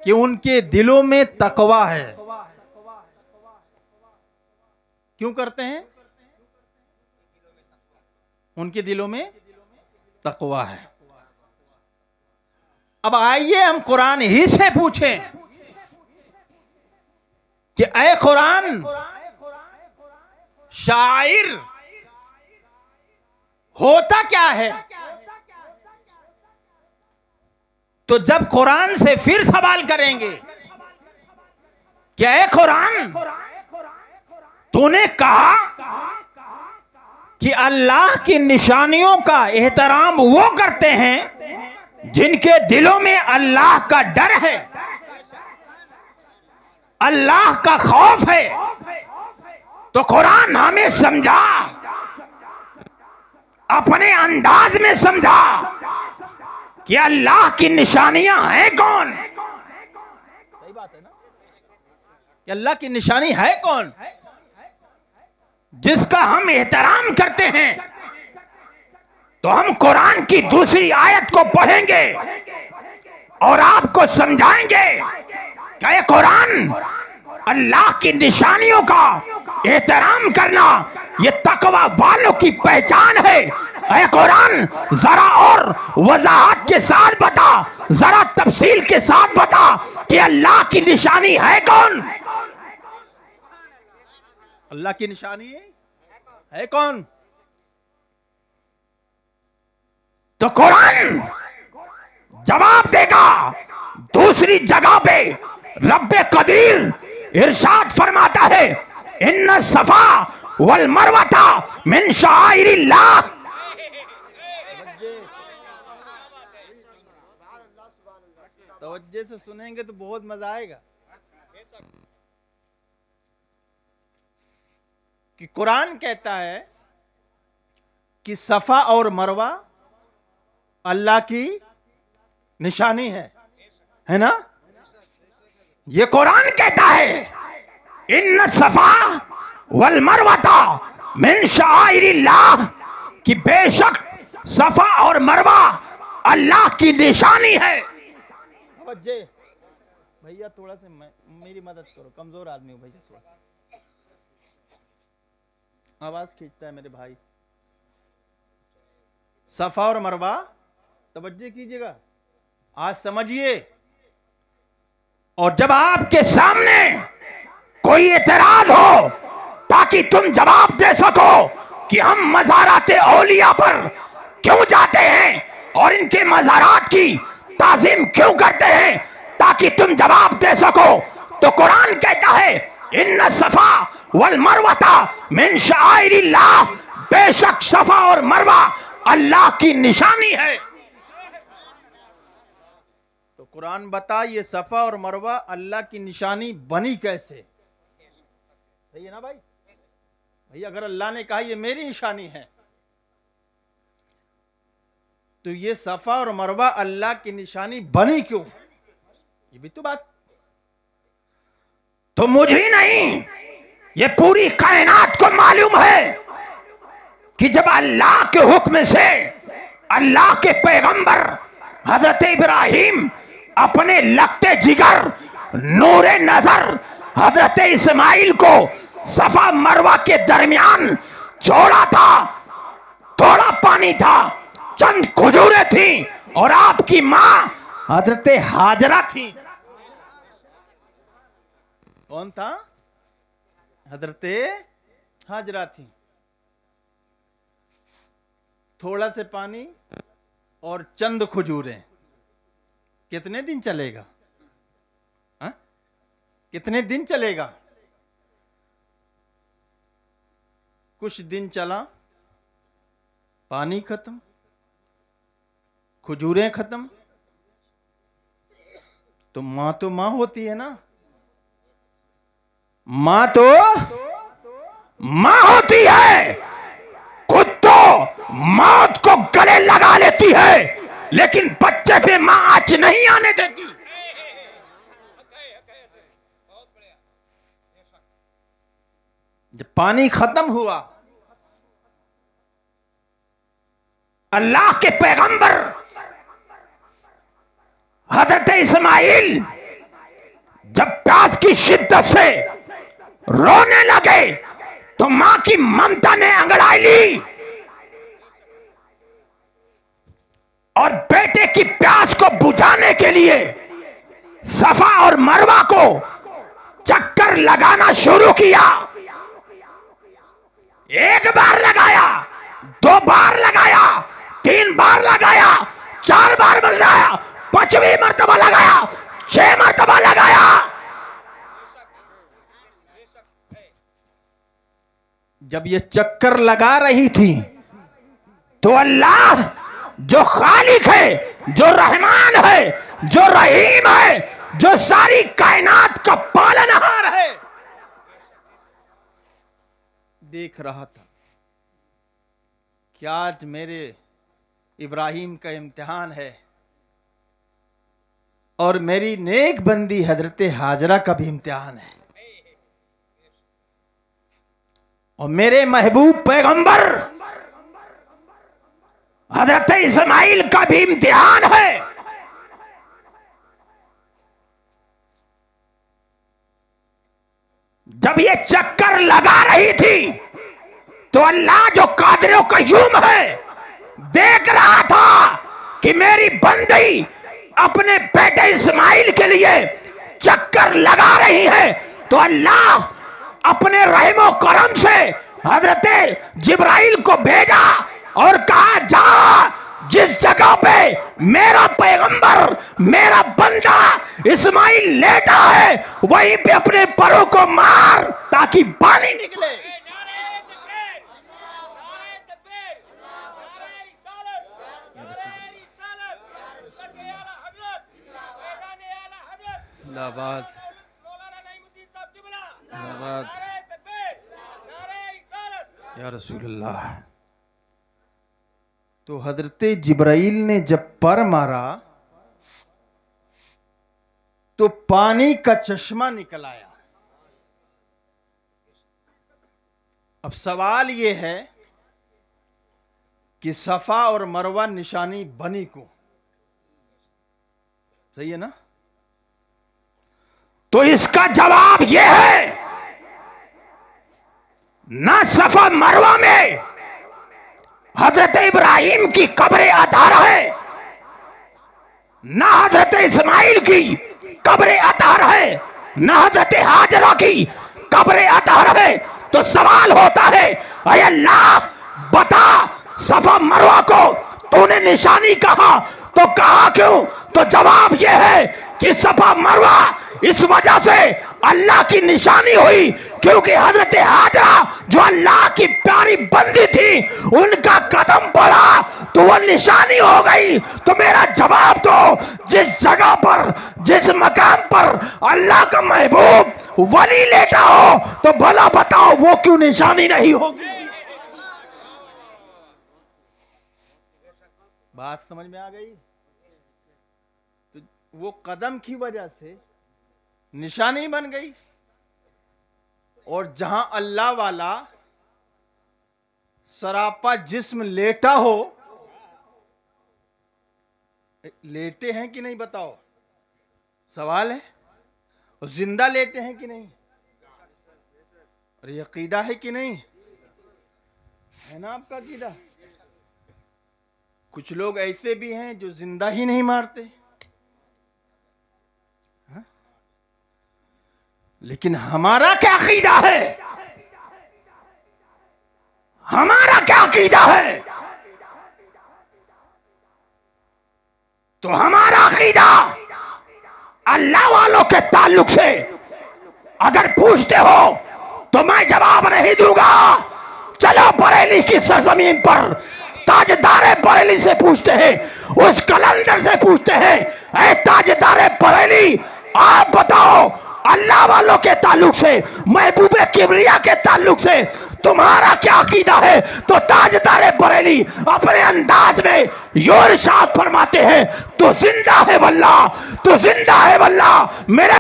कि उनके दिलों में तकवा है। क्यों करते हैं? उनके दिलों में तकवा है। अब आइए हम कुरान ही से पूछें कि ऐ कुरान, शायर होता क्या है? तो जब कुरान से फिर सवाल करेंगे कि ऐ कुरान, तूने कहा कि अल्लाह की निशानियों का एहतराम वो करते हैं जिनके दिलों में अल्लाह का डर है, अल्लाह का खौफ है। तो कुरान हमें समझा, अपने अंदाज में समझा कि अल्लाह की निशानियां हैं कौन। सही बात है ना कि अल्लाह की निशानी है कौन जिसका हम एहतराम करते हैं। तो हम कुरान की दूसरी आयत को पढ़ेंगे और आपको समझाएंगे कि ये कुरान, अल्लाह की निशानियों का एहतराम करना ये तकवा वालों की पहचान है। ऐ कुरान, जरा और वजाहत के साथ बता, जरा तफसील के साथ बता कि अल्लाह की निशानी है कौन। अल्लाह की निशानी है कौन? तो कुरान जवाब देगा। दूसरी जगह पे रब्बे कदीर इरशाद फरमाता है, इन्न सफा वल मरवता मिन शाइरिल्लाह। तवज्जो से सुनेंगे तो बहुत मजा आएगा कि कुरान कहता है कि सफा और मरवा अल्लाह की निशानी है ना? ये कुरान कहता है, इन्न सफा वल मरवता मिन शाइरिल्लाह, कि बेशक सफा और मरवा अल्लाह की निशानी है। भैया थोड़ा सा मेरी मदद करो, कमजोर आदमी हूं भैया, थोड़ा आवाज खींचता है मेरे भाई। सफा और मरवा, तवज्जो कीजिएगा, आज समझिए। और जब आपके सामने कोई एतराज हो, ताकि तुम जवाब दे सको कि हम मज़ारात औलिया पर क्यों जाते हैं और इनके मज़ारात की ताज़ीम क्यों करते हैं, ताकि तुम जवाब दे सको, तो कुरान कहता है, इन्न सफा वल मरवता मिन शाइरिल्लाह, बेशक सफा और मरवा अल्लाह की निशानी है। तो कुरान बता, ये सफा और मरवा अल्लाह की निशानी बनी कैसे? सही है ना भाई? भैया अगर अल्लाह ने कहा ये मेरी निशानी है, तो ये सफा और मरवा अल्लाह की निशानी बनी क्यों? ये भी तो बात। तो मुझे नहीं, ये पूरी कायनात को मालूम है कि जब अल्लाह के हुक्म से अल्लाह के पैगंबर हजरत इब्राहिम अपने लगते जिगर नूरे नजर हजरत इस्माइल को सफा मरवा के दरमियान छोड़ा था, थोड़ा पानी था, चंद खजूरें थी, और आपकी मां हजरत हाजरा थी। कौन था? हजरत हाजरा थी। थोड़ा से पानी और चंद खजूरें, कितने दिन चलेगा? हा? कितने दिन चलेगा? कुछ दिन चला, पानी खत्म, खजूरें खत्म। तो मां होती है ना, मां तो मां होती है। खुद तो मौत को गले लगा लेती है, लेकिन बच्चे पे मां आंच नहीं आने देती। जब पानी खत्म हुआ, अल्लाह के पैगंबर हजरत इस्माइल जब प्यास की शिद्दत से रोने लगे तो मां की ममता ने अंगड़ाई ली और बेटे की प्यास को बुझाने के लिए सफा और मरवा को चक्कर लगाना शुरू किया। एक बार लगाया, 2 बार लगाया, 3 बार लगाया, 4 बार लगाया, 5वीं मर्तबा लगाया, 6 मर्तबा लगाया। जब ये चक्कर लगा रही थी तो अल्लाह जो खालिक है, जो रहमान है, जो रहीम है, जो सारी कायनात का पालनहार है, देख रहा था कि आज मेरे इब्राहिम का इम्तिहान है और मेरी नेक बंदी हजरत हाजरा का भी इम्तिहान है और मेरे महबूब पैगंबर हजरत इस्माइल का भी इम्तिहान है। जब ये चक्कर लगा रही थी तो अल्लाह जो कादिर कयूम है देख रहा था कि मेरी बंदी अपने बेटे इस्माइल के लिए चक्कर लगा रही है, तो अल्लाह अपने रहमो करम से हजरत जिब्राइल को भेजा और कहा, जा जिस जगह पे मेरा पैगंबर, मेरा बंदा इस्माइल लेटा है वहीं पे अपने परों को मार ताकि पानी निकले। या रसूलल्लाह। तो हजरत जिब्राइल ने जब पर मारा तो पानी का चश्मा निकल आया। अब सवाल यह है कि सफा और मरवा निशानी बनी को, सही है ना? तो इसका जवाब यह है, ना सफा मरवा में हजरत इब्राहिम की कब्र अतार है, ना हजरत इस्माइल की कब्र अतार है, ना हजरत हाजरा की कब्र अतार है। तो सवाल होता है, अय अल्लाह बता, सफा मरवा को तूने निशानी कहा तो कहा क्यों? तो जवाब यह है कि सफा मरवा इस वजह से अल्लाह की निशानी हुई क्योंकि हजरत हाजरा जो अल्लाह की प्यारी बंदी थी उनका कदम पड़ा तो वह निशानी हो गई। तो मेरा जवाब दो, जिस जगह पर, जिस मकाम पर अल्लाह का महबूब वली लेटा हो तो भला बताओ वो क्यों निशानी नहीं होगी? बात समझ में आ गई? तो वो कदम की वजह से निशानी बन गई। और जहां अल्लाह वाला सरापा जिस्म लेटा हो, लेटे हैं कि नहीं बताओ, सवाल है। और जिंदा लेटे हैं कि नहीं, और ये अकीदा है कि नहीं, है ना आपका अकीदा? कुछ लोग ऐसे भी हैं जो जिंदा ही नहीं मारते, हा? लेकिन हमारा क्या अकीदा है? हमारा क्या अकीदा है? तो हमारा अकीदा अल्लाह वालों के ताल्लुक से अगर पूछते हो तो मैं जवाब नहीं दूंगा। चलो बरेली की सरजमीन पर ताजदारे बरेली से पूछते हैं, उस कलंदर से पूछते हैं, ऐ ताजदारे बरेली आप बताओ अल्लाह वालों के ताल्लुक से, महबूबे किबरिया के ताल्लुक से तुम्हारा क्या अकीदा है? तो ताजदारे बरेली अपने अंदाज में यो इरशाद फरमाते हैं, तू जिंदा है वल्लाह, तू जिंदा है वल्लाह। मेरे